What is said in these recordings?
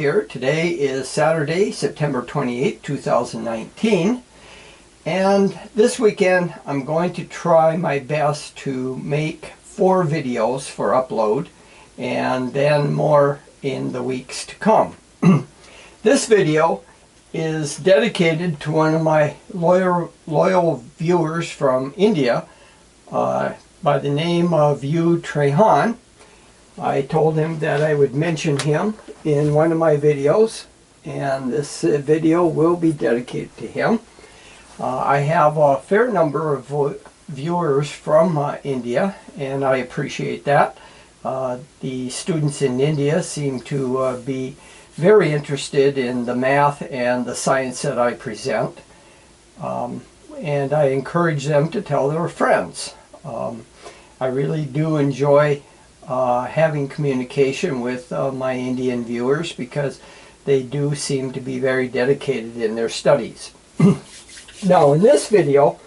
Here. Today is Saturday, September 28, 2019, and this weekend I'm going to try my best to make 4 videos for upload and then more in the weeks to come. This video is dedicated to one of my loyal viewers from India by the name of Trehan. I told him that I would mention him in one of my videos, and this video will be dedicated to him. I have a fair number of viewers from India, and I appreciate that. The students in India seem to be very interested in the math and the science that I present, and I encourage them to tell their friends. I really do enjoy having communication with my Indian viewers because they do seem to be very dedicated in their studies. Now in this video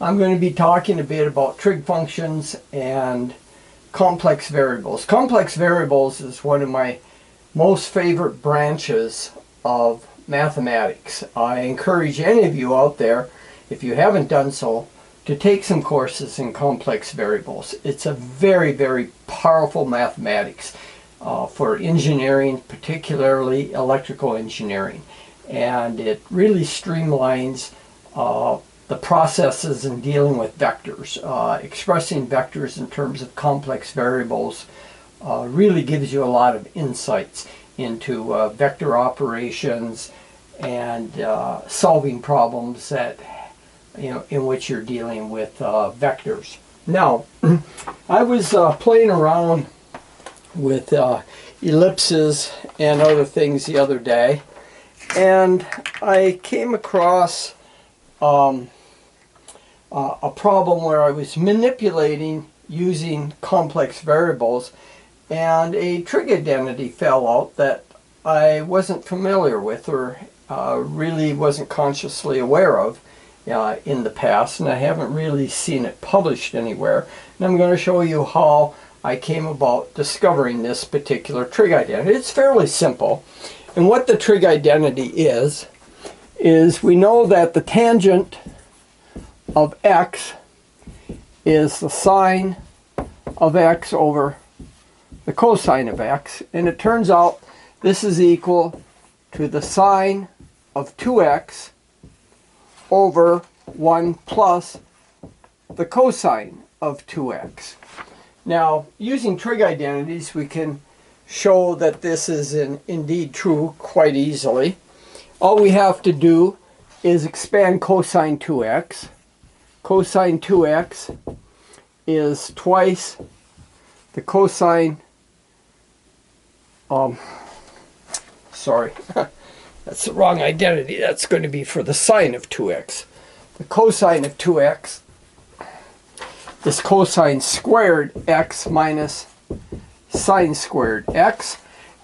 I'm going to be talking a bit about trig functions and complex variables. Complex variables is one of my most favorite branches of mathematics. I encourage any of you out there, if you haven't done so, to take some courses in complex variables. It's a very, very powerful mathematics for engineering, particularly electrical engineering. And it really streamlines the processes in dealing with vectors. Expressing vectors in terms of complex variables really gives you a lot of insights into vector operations and solving problems that in which you're dealing with vectors. Now, I was playing around with ellipses and other things the other day, and I came across a problem where I was manipulating using complex variables, and a trig identity fell out that I wasn't familiar with or really wasn't consciously aware of in the past, and I haven't really seen it published anywhere. And I'm going to show you how I came about discovering this particular trig identity. It's fairly simple, and what the trig identity is we know that the tangent of x is the sine of x over the cosine of x, and it turns out this is equal to the sine of 2x over 1 plus the cosine of 2x. Now, using trig identities, we can show that this is indeed true quite easily. All we have to do is expand cosine 2x. Cosine 2x is twice the cosine, sorry, that's the wrong identity. That's going to be for the sine of 2x. The cosine of 2x is cosine squared x minus sine squared x.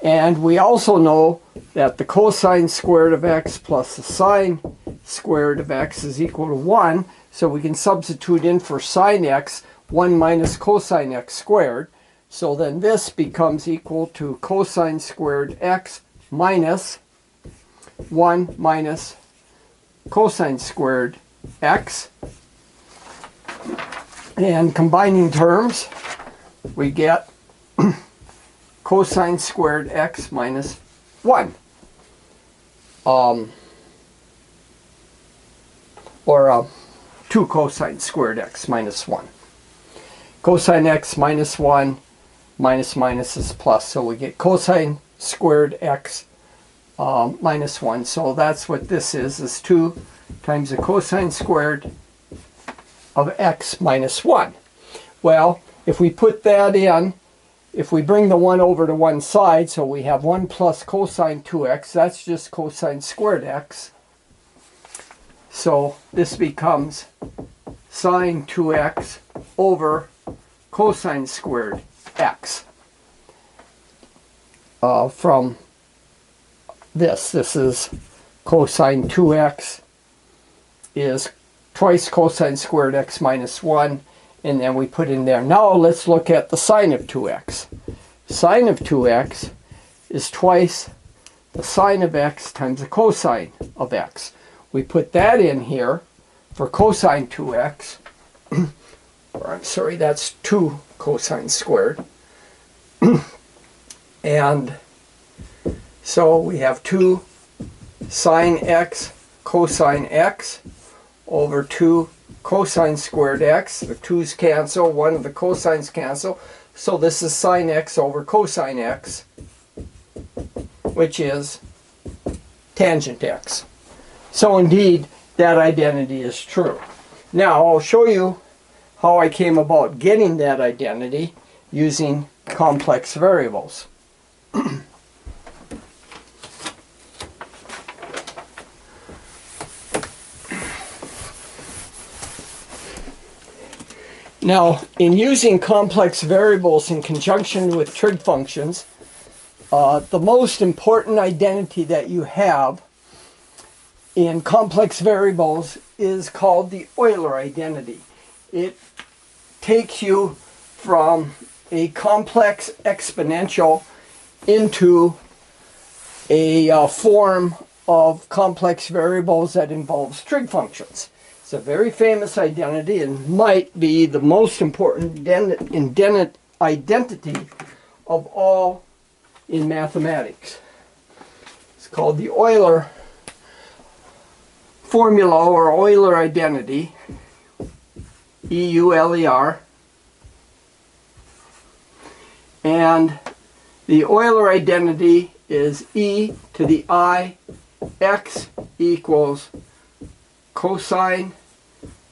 And we also know that the cosine squared of x plus the sine squared of x is equal to 1. So we can substitute in for sine x 1 minus cosine x squared. So then this becomes equal to cosine squared x minus 1 minus cosine squared x. And combining terms, we get cosine squared x minus 1. Or 2 cosine squared x minus 1. Cosine x minus 1 minus minus is plus, so we get cosine squared x minus 1. So that's what this is 2 times the cosine squared of x minus 1. Well, if we put that in, if we bring the 1 over to one side, so we have 1 plus cosine 2x, that's just cosine squared x. So this becomes sine 2x over cosine squared x. From this is cosine 2x is twice cosine squared x minus 1, and then we put in there. Now let's look at the sine of 2x. Sine of 2x is twice the sine of x times the cosine of x. We put that in here for cosine 2x, or I'm sorry, that's 2 cosine squared. And so we have 2 sine x cosine x over 2 cosine squared x. The 2's cancel, one of the cosines cancel. So this is sine x over cosine x, which is tangent x. So indeed, that identity is true. Now I'll show you how I came about getting that identity using complex variables. Now, in using complex variables in conjunction with trig functions, the most important identity that you have in complex variables is called the Euler identity. It takes you from a complex exponential into a form of complex variables that involves trig functions. It's a very famous identity and might be the most important identity of all in mathematics. It's called the Euler formula or Euler identity, E-U-L-E-R. And the Euler identity is e to the I x equals cosine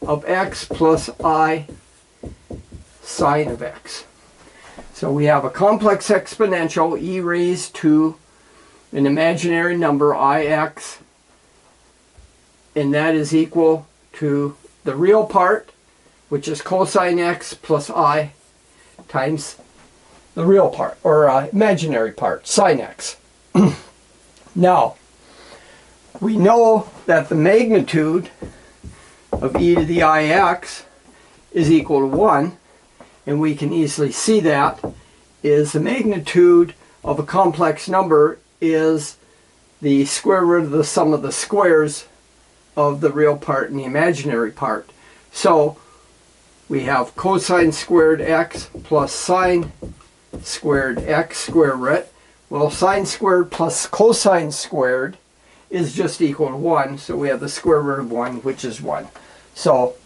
of x plus I sine of x. So we have a complex exponential e raised to an imaginary number ix, and that is equal to the real part, which is cosine x plus I, times the real part, or imaginary part, sine x. Now, we know that the magnitude of e to the ix is equal to 1, and we can easily see that is the magnitude of a complex number is the square root of the sum of the squares of the real part and the imaginary part. So we have cosine squared x plus sine squared x square root. Well, sine squared plus cosine squared is just equal to 1, so we have the square root of 1, which is 1. So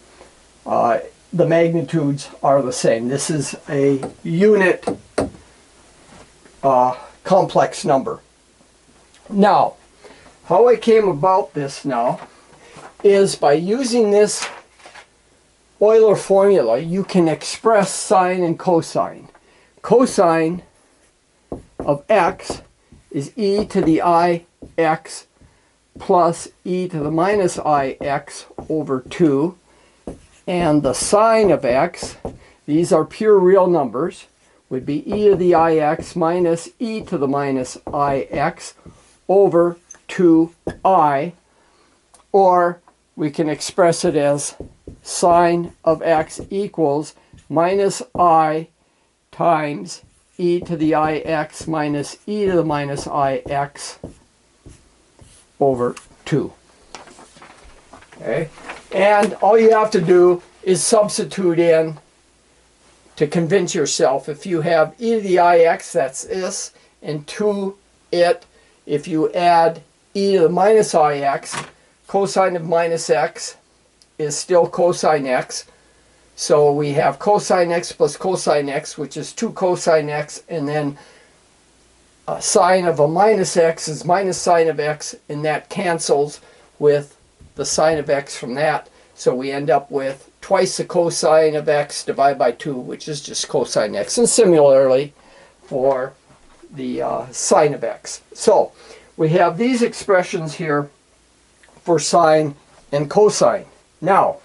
the magnitudes are the same. This is a unit complex number. Now, how I came about this now is by using this Euler formula, you can express sine and cosine. Cosine of x is e to the ix plus e to the minus ix over 2. And the sine of x, these are pure real numbers, would be e to the ix minus e to the minus ix over 2I. Or we can express it as sine of x equals minus I times e to the ix minus e to the minus ix over 2. Okay? And all you have to do is substitute in to convince yourself. If you have e to the ix, that's this, and to it, if you add e to the minus ix, cosine of minus x is still cosine x. So we have cosine x plus cosine x, which is 2 cosine x, and then sine of a minus x is minus sine of x, and that cancels with the sine of x from that. So we end up with twice the cosine of x divided by 2, which is just cosine x. And similarly for the sine of x. So we have these expressions here for sine and cosine. Now,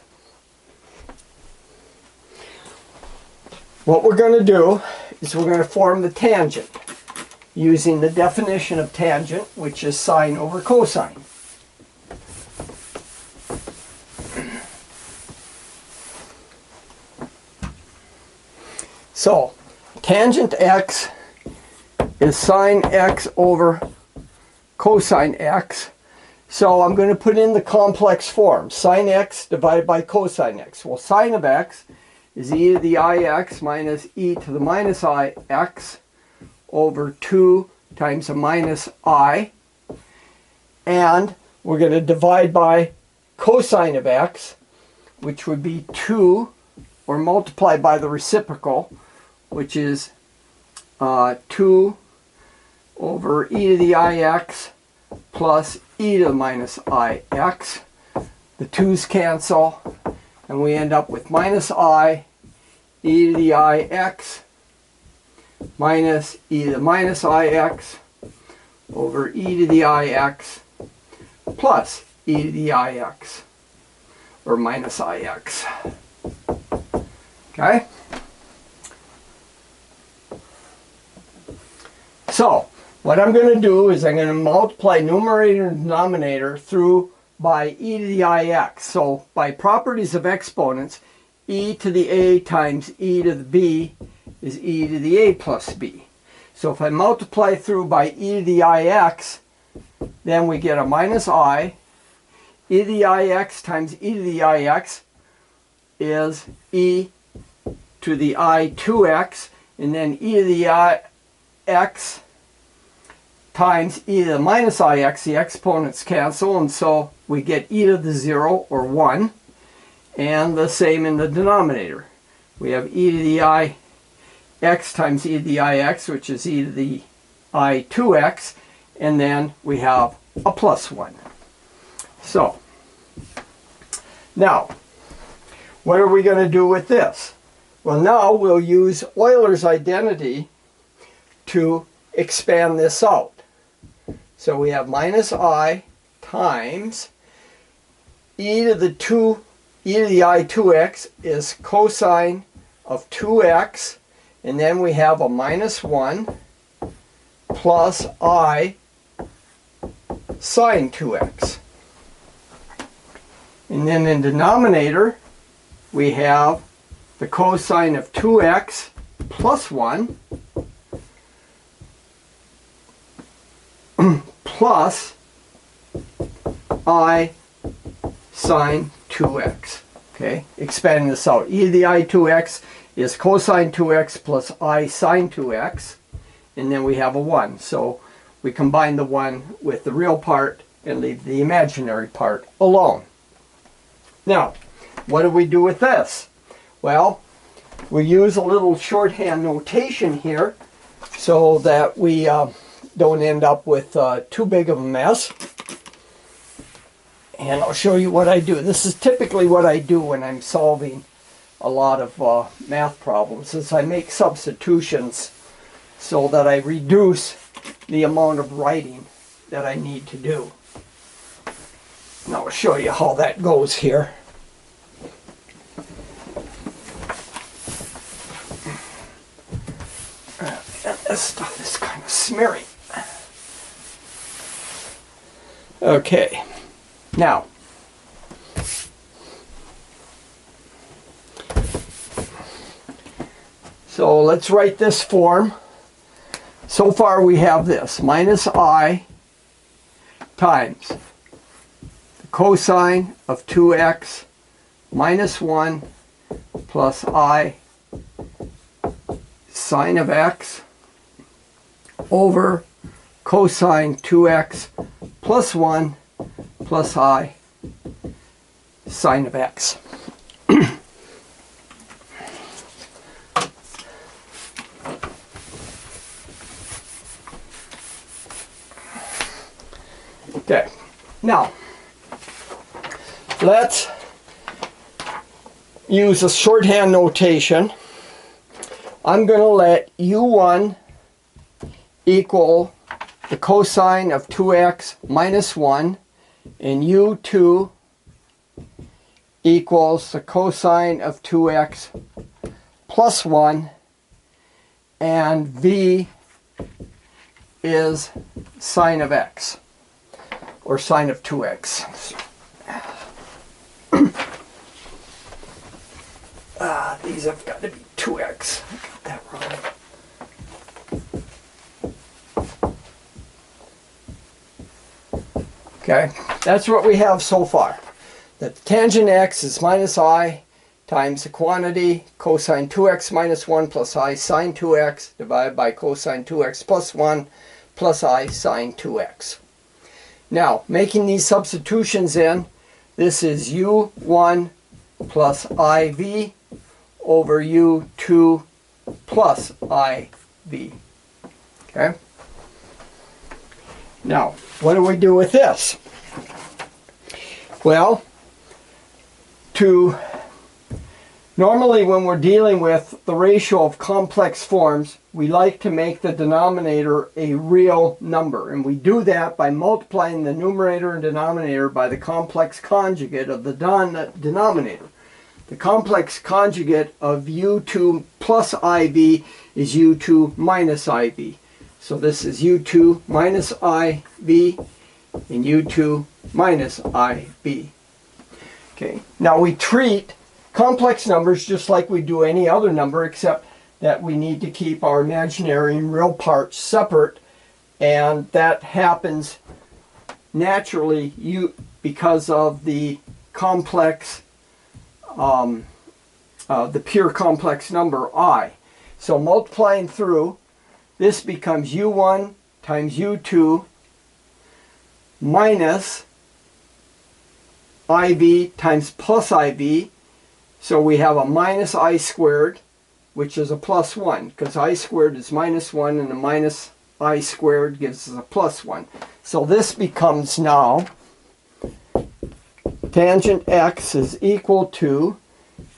what we're going to do is we're going to form the tangent using the definition of tangent, which is sine over cosine. So, tangent x is sine x over cosine x. So I'm going to put in the complex form, sine x divided by cosine x. Well, sine of x is e to the ix minus e to the minus ix over 2 times a minus I. And we're going to divide by cosine of x, which would be 2, or multiply by the reciprocal, which is 2 over e to the ix plus e to the minus ix. The 2's cancel, and we end up with minus I e to the ix minus e to the minus ix over e to the ix plus e to the ix, or minus ix. Okay? So, what I'm going to do is I'm going to multiply numerator and denominator through by e to the ix. So, by properties of exponents, e to the a times e to the b is e to the a plus b. So, if I multiply through by e to the ix, then we get a minus I. E to the ix times e to the ix is e to the I2x, and then e to the ix times e to the minus ix, the exponents cancel, and so we get e to the 0, or 1, and the same in the denominator. We have e to the ix times e to the ix, which is e to the I2x, and then we have a plus 1. So, now, what are we going to do with this? Well, now we'll use Euler's identity to expand this out. So we have minus I times e to the I2x is cosine of 2x, and then we have a minus 1 plus I sine 2x. And then in denominator, we have the cosine of 2x plus 1 plus I sine 2x. Okay, expanding this out. E to the I2x is cosine 2x plus I sine 2x, and then we have a 1. So we combine the 1 with the real part and leave the imaginary part alone. Now, what do we do with this? Well, we use a little shorthand notation here so that we don't end up with too big of a mess. And I'll show you what I do. This is typically what I do when I'm solving a lot of math problems, is I make substitutions so that I reduce the amount of writing that I need to do. And I'll show you how that goes here. And this stuff is kind of smeary. Okay, now, so let's write this form. So far we have this, minus I times the cosine of 2x minus 1 plus I sine of x over cosine 2x plus 1 plus I sine of x. Okay, now let's use a shorthand notation. I'm going to let u1 equal the cosine of 2x minus 1, and u2 equals the cosine of 2x plus 1, and v is sine of x, or sine of 2x. These have got to be 2x. I got that wrong. Okay, that's what we have so far. That tangent x is minus I times the quantity cosine 2x minus 1 plus I sine 2x divided by cosine 2x plus 1 plus I sine 2x. Now, making these substitutions in, this is u1 plus iv over u2 plus iv. Okay? Now, what do we do with this? Well, normally when we're dealing with the ratio of complex forms, we like to make the denominator a real number. And we do that by multiplying the numerator and denominator by the complex conjugate of the denominator. The complex conjugate of u2 plus iv is u2 minus iv. So this is u2 minus iv and u2 minus iv. Okay, now we treat complex numbers just like we do any other number, except that we need to keep our imaginary and real parts separate, and that happens naturally because of the complex, the pure complex number I. So multiplying through, this becomes u1 times u2 minus iv times plus iv. So we have a minus I squared, which is a plus 1, because I squared is minus 1 and a minus I squared gives us a plus 1. So this becomes now tangent x is equal to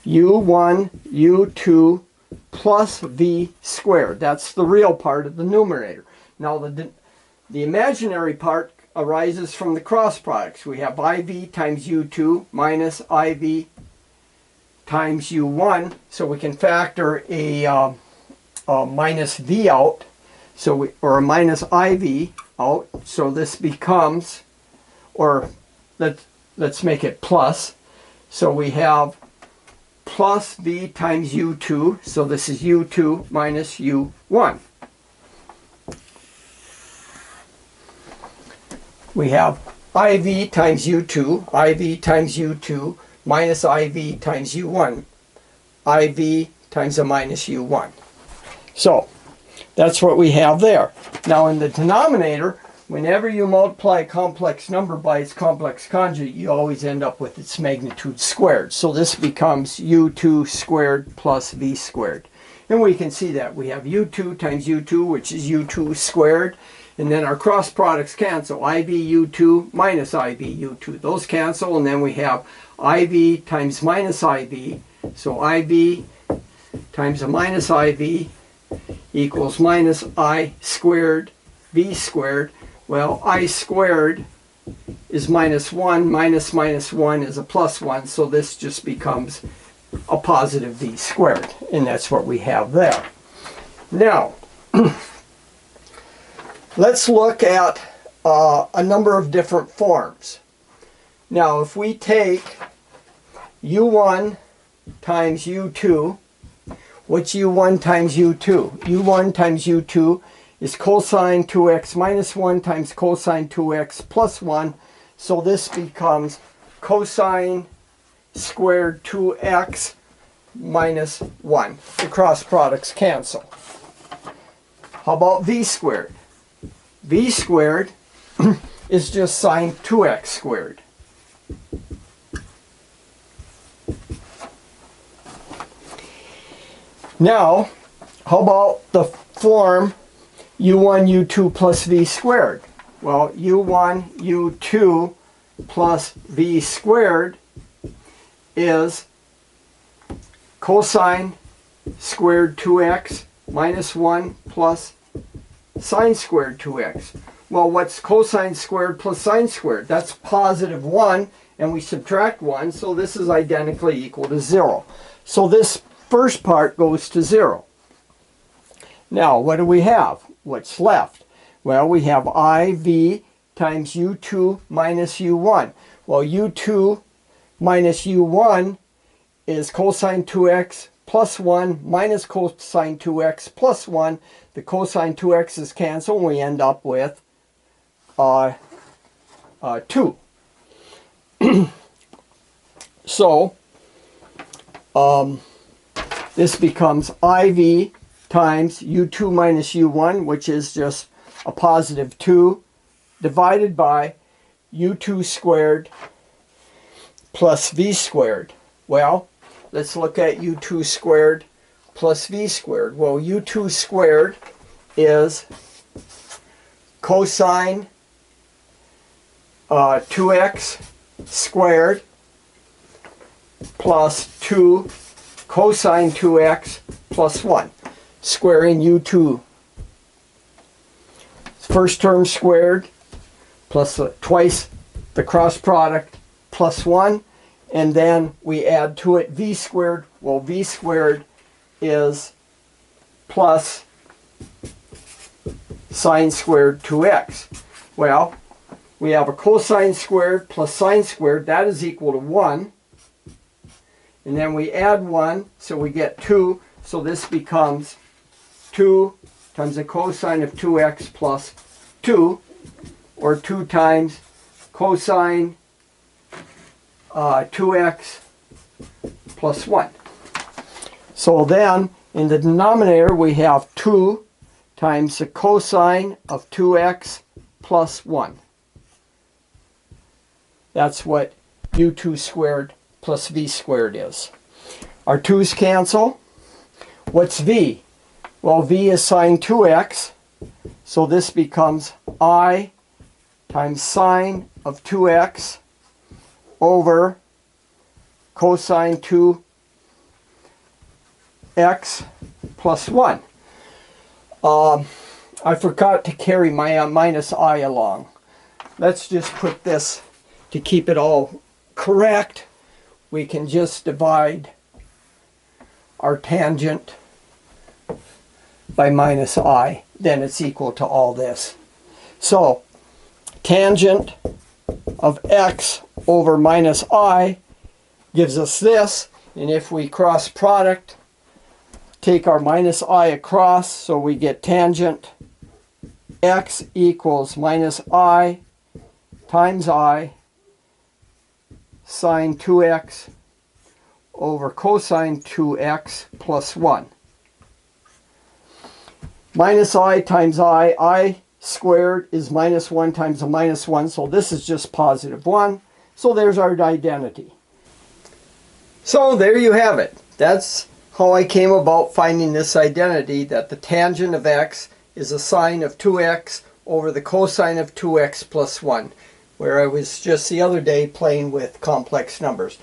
u1 u2 plus v squared. That's the real part of the numerator. Now the imaginary part arises from the cross products. We have iv times u2 minus iv times u1, so we can factor a minus v out, or a minus iv out. So this becomes, or let's make it plus. So we have plus v times u2, so this is u2 minus u1. We have iv times u2, iv times u2 minus iv times u1, iv times a minus u1. So that's what we have there. Now in the denominator, whenever you multiply a complex number by its complex conjugate, you always end up with its magnitude squared. So this becomes u2 squared plus v squared. And we can see that. We have u2 times u2, which is u2 squared. And then our cross products cancel. iv u2 minus iv u2. Those cancel, and then we have iv times minus iv. So iv times a minus iv equals minus I squared v squared. Well, I squared is minus 1, minus 1 is a plus 1, so this just becomes a positive v squared, and that's what we have there. Now, let's look at a number of different forms. Now, if we take u1 times u2, what's u1 times u2? u1 times u2 is cosine 2x minus 1 times cosine 2x plus 1. So this becomes cosine squared 2x minus 1. The cross products cancel. How about v squared? V squared is just sine 2x squared. Now, how about the form u1 u2 plus v squared? Well, u1 u2 plus v squared is cosine squared 2x minus 1 plus sine squared 2x. Well, what's cosine squared plus sine squared? That's positive 1, and we subtract 1, so this is identically equal to 0. So this first part goes to 0. Now, what do we have? What's left? Well, we have iv times u2 minus u1. Well, u2 minus u1 is cosine 2x plus 1 minus cosine 2x plus 1. The cosine 2x's cancel, and we end up with 2. So this becomes IV times U2 minus U1, which is just a positive 2, divided by U2 squared plus V squared. Well, let's look at U2 squared plus V squared. Well, U2 squared is cosine 2x squared plus 2 cosine 2x plus 1, squaring U2. First term squared plus twice the cross product plus 1, and then we add to it V squared. Well, V squared is plus sine squared 2x. Well, we have a cosine squared plus sine squared. That is equal to 1. And then we add 1, so we get 2. So this becomes 2 times the cosine of 2x plus 2, or 2 times cosine 2x plus 1. So then, in the denominator, we have 2 times the cosine of 2x plus 1. That's what U2 squared plus V squared is. Our 2's cancel. What's V? Well, V is sine 2x, so this becomes I times sine of 2x over cosine 2x plus 1. I forgot to carry my minus I along. Let's just put this, to keep it all correct, we can just divide our tangent by minus I. Then it's equal to all this. So, tangent of x over minus I gives us this. And if we cross product, take our minus I across, so we get tangent x equals minus I times I sine 2x over cosine 2x plus 1. Minus I times I squared is minus 1 times a minus 1, so this is just positive 1. So there's our identity. So there you have it. That's how I came about finding this identity, that the tangent of x is a sine of 2x over the cosine of 2x plus 1, where I was just the other day playing with complex numbers.